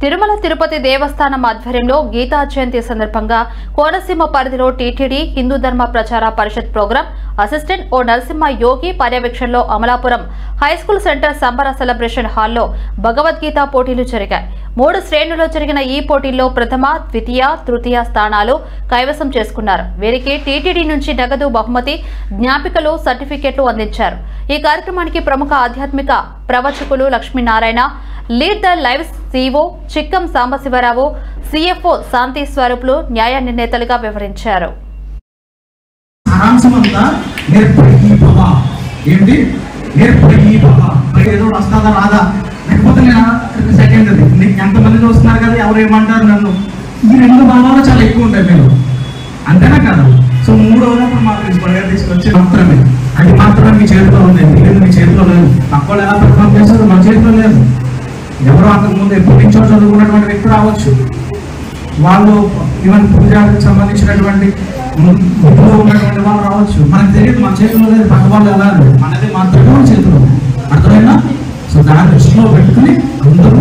తిరుమల తిరుపతి దేవస్థానం ఆధ్వర్యంలో గీతా జయంతి సందర్భంగా కోనసీమ పరిధిలో టీటీడీ హిందూ ధర్మ ప్రచార పరిషత్ ప్రోగ్రాం అసిస్టెంట్ ఓ నరసింహ యోగి పర్యవేక్షణలో అమలాపురం హైస్కూల్ సెంటర్ సంబర సెలబ్రేషన్ హాల్లో భగవద్గీత పోటీలు జరిగాయి. 3 శ్రేణుల్లో జరిగిన ఈ పోటీల్లో ప్రథమ, ద్వితీయ, తృతీయ స్థానాలు కైవసం చేసుకున్నారు. వీరికి టీటీడీ నుంచి నగదు బహుమతి, జ్ఞాపికలు, సర్టిఫికెట్లు అందించారు. ఈ కార్యక్రమానికి ప్రముఖ ఆధ్యాత్మిక ప్రవచకులు Lakshminarayana, lead the live CEO Chikkam Sambasivarao, CFO Shanti స్వరూపులు న్యాయ నిర్ణేతలుగా వివరించారు. ఎంతమంది చూస్తున్నారు కదా, ఎవరు ఏమంటారు నన్ను, ఈ 2 భావాలు చాలా ఎక్కువ ఉంటాయి మీరు, అంతేనా కాదు? సో 3వ మా ప్రిన్సిపల్ గారు తీసుకొచ్చి మాత్రమే, అది మాత్రమే మీ చేతిలో ఉంది, మిగిలిన మీ చేతిలో లేదు. పక్కలు ఎలా పెర్ఫార్మ్ చేస్తారో మన చేతిలో లేదు. ఎవరో అంతకుముందు ఎప్పటి నుంచో చదువుకున్నటువంటి వ్యక్తి రావచ్చు, వాళ్ళు ఈవెన్ పూజారికి సంబంధించినటువంటి ఇంట్లో ఉన్నటువంటి వాళ్ళు రావచ్చు, మనకు తెలియదు, మన చేతిలో లేదు. పక్క వాళ్ళు ఎలా మనది మాత్రమే మన చేతిలో, అర్థమైనా? సో దాన్ని దృష్టిలో పెట్టుకుని అందరూ